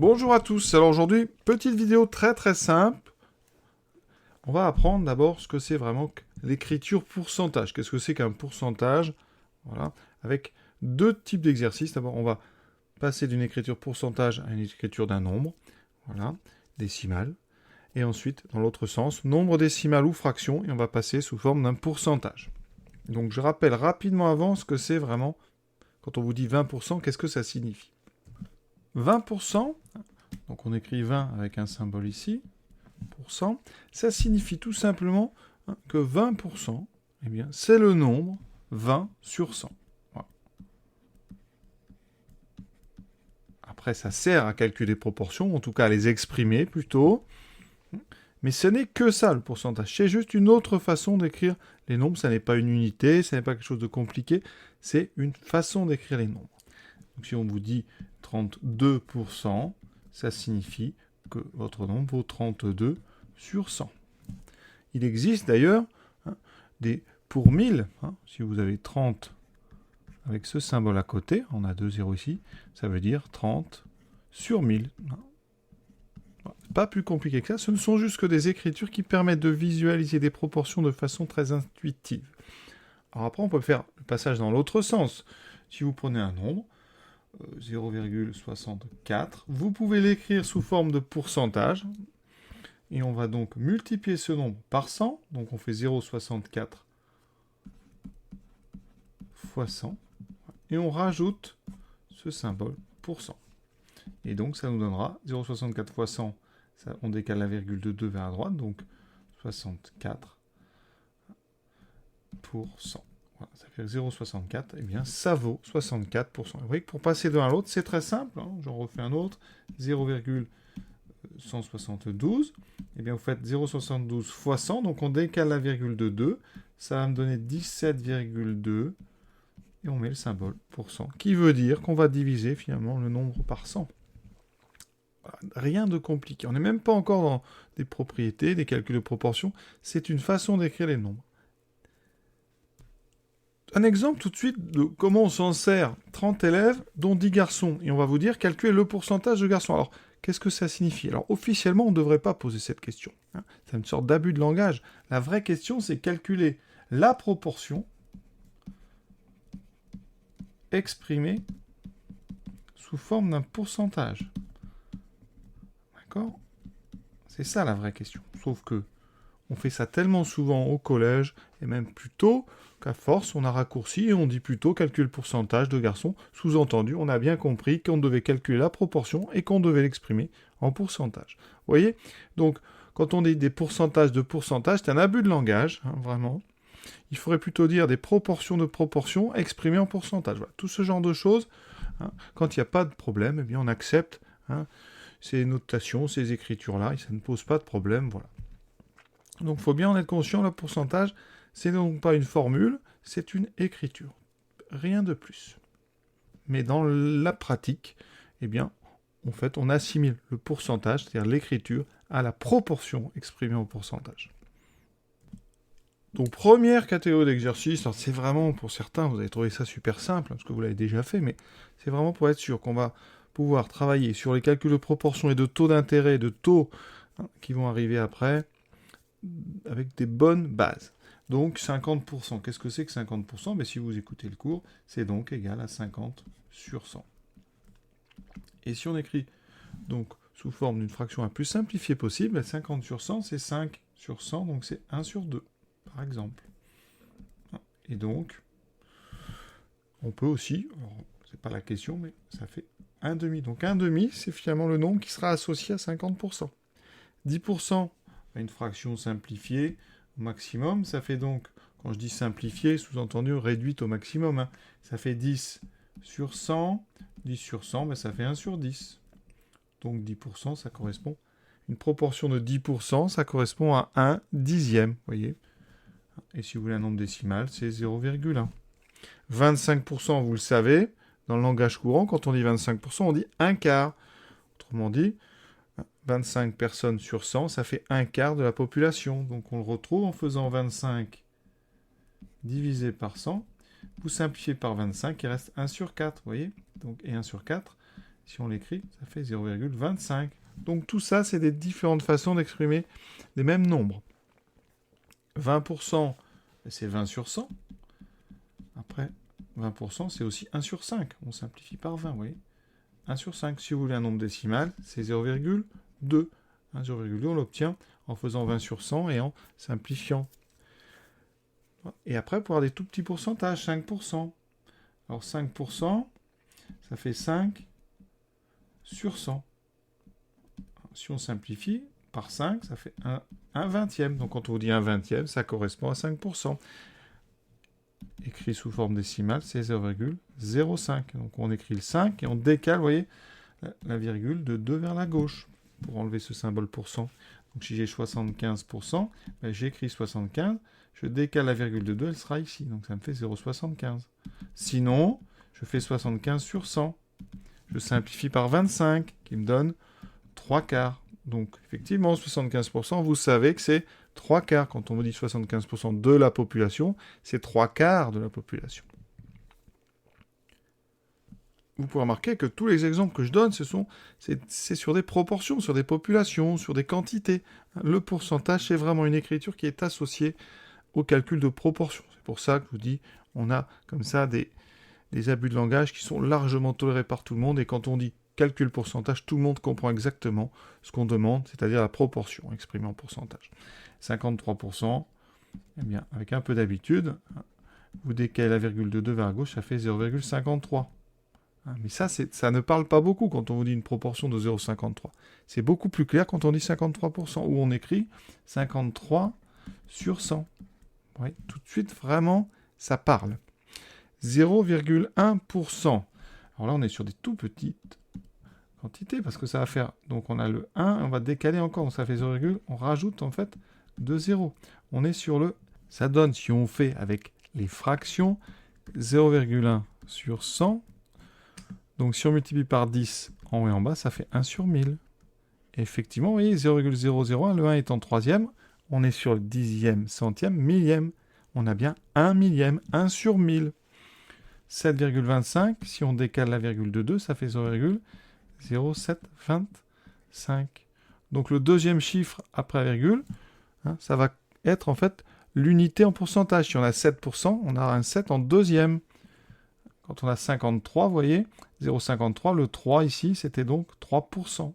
Bonjour à tous, alors aujourd'hui, petite vidéo très simple. On va apprendre d'abord ce que c'est vraiment que l'écriture pourcentage. Qu'est-ce que c'est qu'un pourcentage? Voilà, avec deux types d'exercices. D'abord, on va passer d'une écriture pourcentage à une écriture d'un nombre, voilà, décimal. Et ensuite, dans l'autre sens, nombre décimal ou fraction, et on va passer sous forme d'un pourcentage. Donc je rappelle rapidement avant ce que c'est vraiment, quand on vous dit 20%, qu'est-ce que ça signifie? 20%, donc on écrit 20 avec un symbole ici, pourcent, ça signifie tout simplement que 20%, eh bien, c'est le nombre 20 sur 100. Voilà. Après, ça sert à calculer les proportions, en tout cas à les exprimer plutôt. Mais ce n'est que ça, le pourcentage. C'est juste une autre façon d'écrire les nombres. Ça n'est pas une unité, ça n'est pas quelque chose de compliqué. C'est une façon d'écrire les nombres. Donc si on vous dit 32%, ça signifie que votre nombre vaut 32 sur 100. Il existe d'ailleurs des pour 1000. Si vous avez 30 avec ce symbole à côté, on a 2 zéros ici, ça veut dire 30 sur 1000. Pas plus compliqué que ça, ce ne sont juste que des écritures qui permettent de visualiser des proportions de façon très intuitive. Alors après, on peut faire le passage dans l'autre sens. Si vous prenez un nombre, 0,64, vous pouvez l'écrire sous forme de pourcentage, et on va donc multiplier ce nombre par 100, donc on fait 0,64 fois 100, et on rajoute ce symbole pour 100. Et donc ça nous donnera 0,64 fois 100, ça, on décale la virgule de 2 vers la droite, donc 64 pour 100. Voilà, ça fait 0,64, et bien ça vaut 64%. Vous voyez que pour passer de l'un à l'autre, c'est très simple, j'en refais un autre, 0,172, et bien vous faites 0,72 fois 100, donc on décale la virgule de 2, ça va me donner 17,2, et on met le symbole pour 100, qui veut dire qu'on va diviser finalement le nombre par 100. Voilà, rien de compliqué. On n'est même pas encore dans des propriétés, des calculs de proportions. C'est une façon d'écrire les nombres. Un exemple tout de suite de comment on s'en sert. 30 élèves, dont 10 garçons. Et on va vous dire calculer le pourcentage de garçons. Alors, qu'est-ce que ça signifie? Alors, officiellement, on ne devrait pas poser cette question. C'est une sorte d'abus de langage. La vraie question, c'est calculer la proportion exprimée sous forme d'un pourcentage. D'accord? C'est ça la vraie question. Sauf que on fait ça tellement souvent au collège, et même plus tôt, qu'à force, on a raccourci et on dit plutôt calcul pourcentage de garçons. Sous-entendu, on a bien compris qu'on devait calculer la proportion et qu'on devait l'exprimer en pourcentage. Vous voyez? Donc, quand on dit des pourcentages de pourcentage, c'est un abus de langage, vraiment. Il faudrait plutôt dire des proportions de proportions exprimées en pourcentage. Voilà. Tout ce genre de choses, quand il n'y a pas de problème, eh bien on accepte ces notations, ces écritures-là, et ça ne pose pas de problème, voilà. Donc il faut bien en être conscient, le pourcentage, c'est donc pas une formule, c'est une écriture. Rien de plus. Mais dans la pratique, eh bien, en fait, on assimile le pourcentage, c'est-à-dire l'écriture, à la proportion exprimée en pourcentage. Donc première catégorie d'exercice, alors c'est vraiment pour certains, vous allez trouver ça super simple, parce que vous l'avez déjà fait, mais c'est vraiment pour être sûr qu'on va pouvoir travailler sur les calculs de proportion et de taux d'intérêt, de taux qui vont arriver après, avec des bonnes bases. Donc 50%, qu'est-ce que c'est que 50%? Mais si vous écoutez le cours, c'est donc égal à 50 sur 100. Et si on écrit donc sous forme d'une fraction la plus simplifiée possible, 50 sur 100, c'est 5 sur 100, donc c'est 1 sur 2, par exemple. Et donc, on peut aussi, c'est pas la question, mais ça fait 1 demi. Donc 1 demi, c'est finalement le nombre qui sera associé à 50%. 10%, une fraction simplifiée au maximum, ça fait donc, quand je dis simplifiée, sous-entendu réduite au maximum, ça fait 10 sur 100, 10 sur 100, ben ça fait 1 sur 10. Donc 10%, ça correspond, une proportion de 10%, ça correspond à 1 dixième, vous voyez. Et si vous voulez un nombre décimal, c'est 0,1. 25%, vous le savez, dans le langage courant, quand on dit 25%, on dit un quart. Autrement dit, 25 personnes sur 100, ça fait un quart de la population. Donc on le retrouve en faisant 25 divisé par 100. Vous simplifiez par 25, il reste 1 sur 4, vous voyez. Donc, et 1 sur 4, Si on l'écrit, ça fait 0,25. Donc tout ça, c'est des différentes façons d'exprimer les mêmes nombres. 20%, c'est 20 sur 100. Après, 20%, c'est aussi 1 sur 5. On simplifie par 20, vous voyez. 1 sur 5. Si vous voulez un nombre décimal, c'est 0,2. 0,2, on l'obtient en faisant 20 sur 100 et en simplifiant. Et après, pour avoir des tout petits pourcentages, 5%. Alors 5%, ça fait 5 sur 100. Si on simplifie par 5, ça fait 1 vingtième. Donc quand on vous dit 1 vingtième, ça correspond à 5%. Écrit sous forme décimale, c'est 0,05. Donc on écrit le 5 et on décale, vous voyez, la virgule de 2 vers la gauche pour enlever ce symbole pourcent. Donc si j'ai 75%, ben j'écris 75, je décale la virgule de 2, elle sera ici. Donc ça me fait 0,75. Sinon, je fais 75 sur 100. Je simplifie par 25, qui me donne 3 quarts. Donc effectivement, 75%, vous savez que c'est 3 quarts. Quand on vous dit 75% de la population, c'est 3 quarts de la population. Vous pouvez remarquer que tous les exemples que je donne, c'est sur des proportions, sur des populations, sur des quantités. Le pourcentage, c'est vraiment une écriture qui est associée au calcul de proportions. C'est pour ça que je vous dis, on a comme ça des abus de langage qui sont largement tolérés par tout le monde. Et quand on dit calcul pourcentage, tout le monde comprend exactement ce qu'on demande, c'est-à-dire la proportion exprimée en pourcentage. 53%, eh bien, avec un peu d'habitude, vous décalez la virgule de 2 vers la gauche, ça fait 0,53. Mais ça ne parle pas beaucoup quand on vous dit une proportion de 0,53. C'est beaucoup plus clair quand on dit 53%, où on écrit 53 sur 100. Oui, tout de suite, vraiment, ça parle. 0,1%. Alors là, on est sur des tout petites quantités, parce que ça va faire... Donc on a le 1, on va décaler encore, donc ça fait 0, on rajoute en fait 2 zéros. On est sur le... Ça donne, si on fait avec les fractions, 0,1 sur 100. Donc si on multiplie par 10 en haut et en bas, ça fait 1 sur 1000. Et effectivement, vous voyez, 0,001, le 1 est en troisième, on est sur le dixième, centième, millième. On a bien 1 millième, 1 sur 1000. 7,25, si on décale la virgule de 2, ça fait 0,0725. Donc le deuxième chiffre après la virgule, ça va être en fait l'unité en pourcentage. Si on a 7%, on aura un 7 en deuxième. Quand on a 53, vous voyez, 0,53, le 3 ici, c'était donc 3%.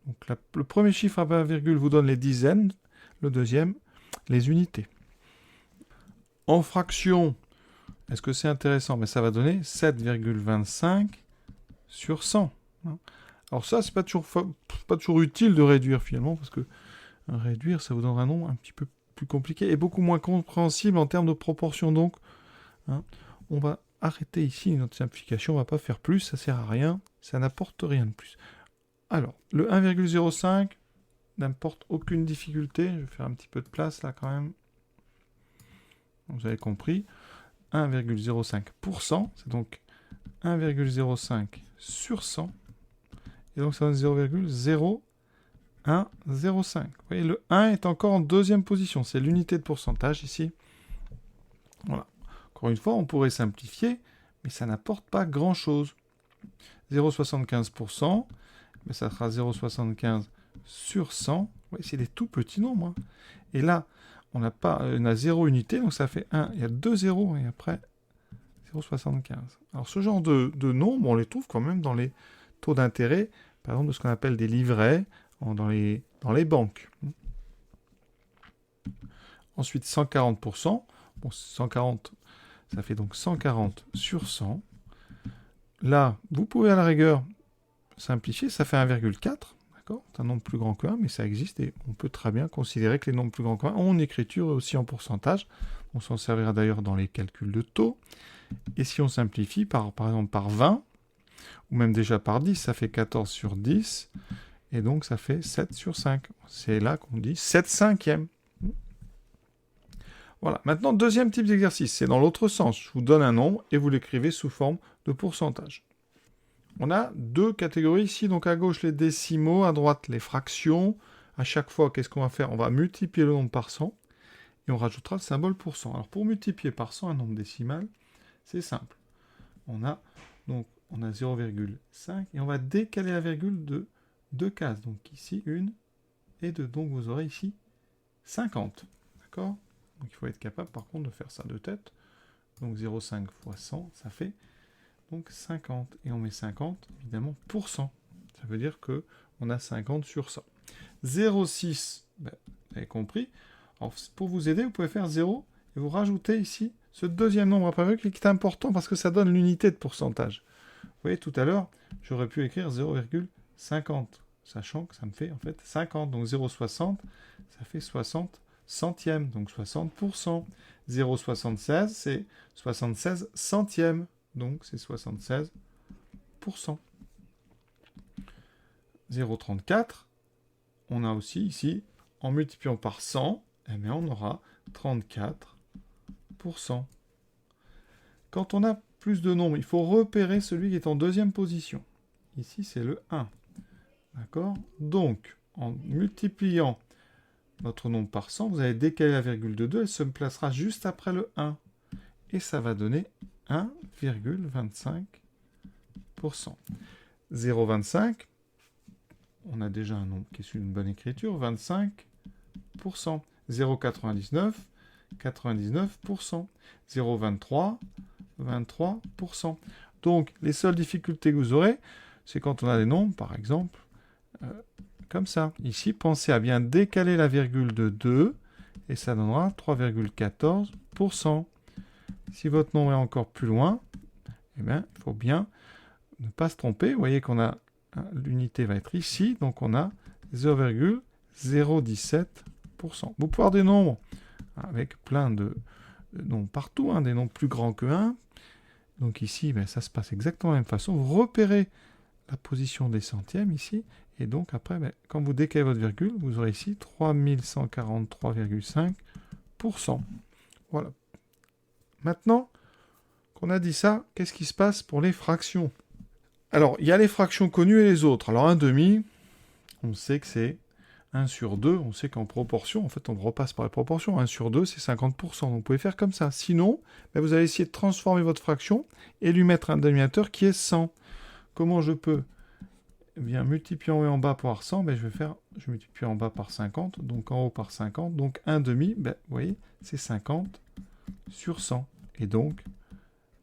Donc le premier chiffre après la virgule vous donne les dizaines, le deuxième, les unités. En fraction, est-ce que c'est intéressant? Mais ça va donner 7,25 sur 100. Alors ça, c'est pas toujours utile de réduire finalement, parce que réduire, ça vous donne un nombre un petit peu plus compliqué et beaucoup moins compréhensible en termes de proportion. Donc, on va arrêter ici notre simplification, on va pas faire plus, ça sert à rien, ça n'apporte rien de plus. Alors, le 1,05 n'importe aucune difficulté, je vais faire un petit peu de place là quand même. Vous avez compris, 1,05%, c'est donc 1,05 sur 100, et donc ça donne 0,0105. Vous voyez, le 1 est encore en deuxième position, c'est l'unité de pourcentage ici. Voilà. Encore une fois, on pourrait simplifier, mais ça n'apporte pas grand-chose. 0,75%, mais ça sera 0,75 sur 100. Oui, c'est des tout petits nombres. Et là, on a 0 unité, donc ça fait 1. Il y a 2 zéros, et après 0,75. Alors ce genre de nombres, on les trouve quand même dans les taux d'intérêt, par exemple de ce qu'on appelle des livrets dans les banques. Ensuite, 140%. Bon, 140, ça fait donc 140 sur 100. Là, vous pouvez à la rigueur simplifier, ça fait 1,4. D'accord ? C'est un nombre plus grand que 1, mais ça existe et on peut très bien considérer que les nombres plus grands que 1 ont une écriture aussi en pourcentage. On s'en servira d'ailleurs dans les calculs de taux. Et si on simplifie par exemple par 20, ou même déjà par 10, ça fait 14 sur 10, et donc ça fait 7 sur 5. C'est là qu'on dit 7 cinquièmes. Voilà. Maintenant, deuxième type d'exercice, c'est dans l'autre sens. Je vous donne un nombre et vous l'écrivez sous forme de pourcentage. On a deux catégories ici. Donc à gauche, les décimaux, à droite, les fractions. À chaque fois, qu'est-ce qu'on va faire? On va multiplier le nombre par 100 et on rajoutera le symbole %. Alors pour multiplier par 100 un nombre décimal, c'est simple. On a donc on a 0,5 et on va décaler la virgule de 2 cases. Donc ici, 1 et 2. Donc vous aurez ici 50. D'accord? Donc il faut être capable par contre de faire ça de tête. Donc 0,5 fois 100, ça fait donc 50. Et on met 50, évidemment, pour 100. Ça veut dire que on a 50 sur 100. 0,6, ben, vous avez compris. Alors, pour vous aider, vous pouvez faire 0 et vous rajoutez ici ce deuxième nombre après qui est important parce que ça donne l'unité de pourcentage. Vous voyez, tout à l'heure, j'aurais pu écrire 0,50, sachant que ça me fait en fait 50. Donc 0,60, ça fait 60 centièmes, donc 60%. 0,76, c'est 76 centièmes, donc c'est 76%. 0,34, on a aussi ici, en multipliant par 100, eh bien on aura 34%. Quand on a plus de nombres, il faut repérer celui qui est en deuxième position. Ici, c'est le 1. D'accord? Donc, en multipliant notre nombre par 100, vous allez décaler la virgule de 2, elle se placera juste après le 1. Et ça va donner 1,25%. 0,25, on a déjà un nombre qui est sur une bonne écriture, 25%. 0,99, 99%. 0,23, 23%. Donc, les seules difficultés que vous aurez, c'est quand on a des nombres, par exemple, comme ça. Ici, pensez à bien décaler la virgule de 2, et ça donnera 3,14%. Si votre nombre est encore plus loin, eh bien, il faut bien ne pas se tromper. Vous voyez qu'on a l'unité va être ici, donc on a 0,017%. Vous pouvez avoir des nombres avec plein de nombres partout, des nombres plus grands que 1. Donc ici, ben, ça se passe exactement de la même façon. Vous repérez la position des centièmes ici, et donc après, ben, quand vous décalez votre virgule, vous aurez ici 3143,5%. Voilà. Maintenant qu'on a dit ça, qu'est-ce qui se passe pour les fractions? Alors, il y a les fractions connues et les autres. Alors, 1 demi, on sait que c'est 1 sur 2. On sait qu'en proportion, en fait, on repasse par les proportions. 1 sur 2, c'est 50%. Donc, vous pouvez faire comme ça. Sinon, ben, vous allez essayer de transformer votre fraction et lui mettre un dénominateur qui est 100. Comment je peux? Eh bien, multiplier en haut et en bas pour avoir 100, ben, je multiplie en bas par 50, donc en haut par 50. Donc, 1 demi, ben, vous voyez, c'est 50 sur 100. Et donc,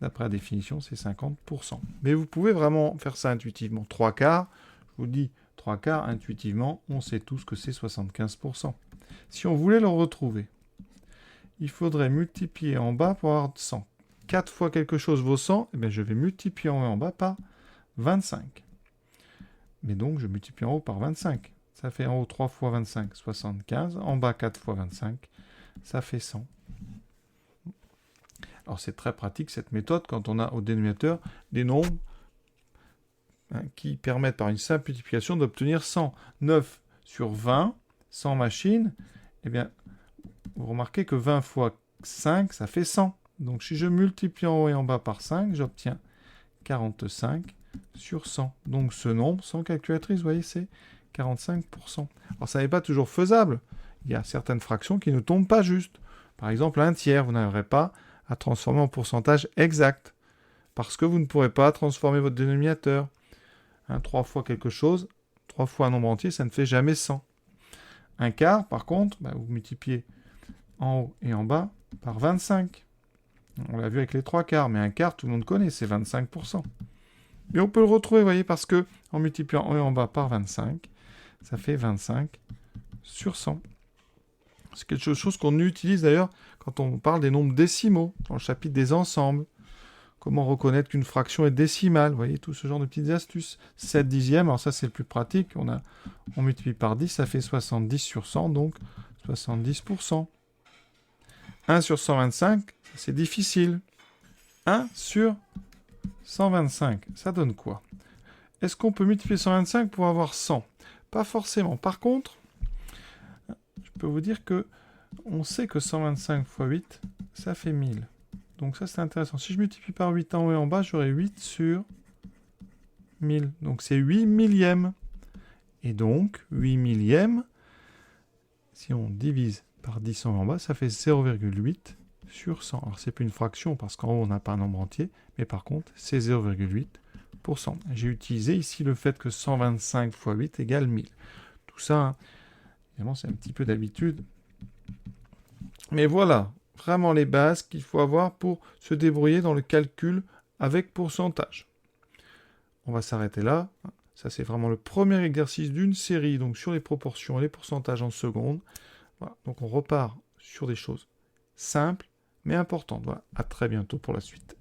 d'après la définition, c'est 50%. Mais vous pouvez vraiment faire ça intuitivement. 3 quarts, je vous dis, 3 quarts, intuitivement, on sait tous que c'est 75%. Si on voulait le retrouver, il faudrait multiplier en bas pour avoir 100. 4 fois quelque chose vaut 100, eh bien je vais multiplier en haut et en bas par 25. Mais donc, je multiplie en haut par 25. Ça fait en haut 3 fois 25, 75. En bas 4 fois 25, ça fait 100. Alors c'est très pratique cette méthode quand on a au dénominateur des nombres qui permettent par une simple multiplication d'obtenir 100. 9 sur 20, 100 machines, eh bien, vous remarquez que 20 fois 5, ça fait 100. Donc si je multiplie en haut et en bas par 5, j'obtiens 45 sur 100. Donc ce nombre, sans calculatrice, vous voyez, c'est 45%. Alors ça n'est pas toujours faisable. Il y a certaines fractions qui ne tombent pas juste. Par exemple, un tiers, vous n'arriverez pas à transformer en pourcentage exact, parce que vous ne pourrez pas transformer votre dénominateur. 3 fois quelque chose, 3 fois un nombre entier, ça ne fait jamais 100. Un quart, par contre, vous multipliez en haut et en bas par 25. On l'a vu avec les 3 quarts, mais un quart, tout le monde connaît, c'est 25%. Mais on peut le retrouver, vous voyez, parce que en multipliant en haut et en bas par 25, ça fait 25 sur 100. C'est quelque chose qu'on utilise d'ailleurs quand on parle des nombres décimaux, dans le chapitre des ensembles. Comment reconnaître qu'une fraction est décimale, vous voyez, tout ce genre de petites astuces. 7 dixièmes, alors ça c'est le plus pratique, on multiplie par 10, ça fait 70 sur 100, donc 70%. 1 sur 125, c'est difficile. 1 sur 125, ça donne quoi? Est-ce qu'on peut multiplier 125 pour avoir 100? Pas forcément. Par contre, je peux vous dire que on sait que 125 fois 8, ça fait 1000. Donc ça, c'est intéressant. Si je multiplie par 8 en haut et en bas, j'aurai 8 sur 1000. Donc c'est 8 millièmes. Et donc, 8 millièmes, si on divise par 10 en haut et en bas, ça fait 0,8 sur 100. Alors c'est plus une fraction, parce qu'en haut, on n'a pas un nombre entier. Mais par contre, c'est 0,8 5%. J'ai utilisé ici le fait que 125 fois 8 égale 1000. Tout ça, hein, évidemment, c'est un petit peu d'habitude. Mais voilà, vraiment les bases qu'il faut avoir pour se débrouiller dans le calcul avec pourcentage. On va s'arrêter là. Ça, c'est vraiment le premier exercice d'une série, donc sur les proportions et les pourcentages en secondes. Voilà. Donc on repart sur des choses simples, mais importantes. Voilà. À très bientôt pour la suite.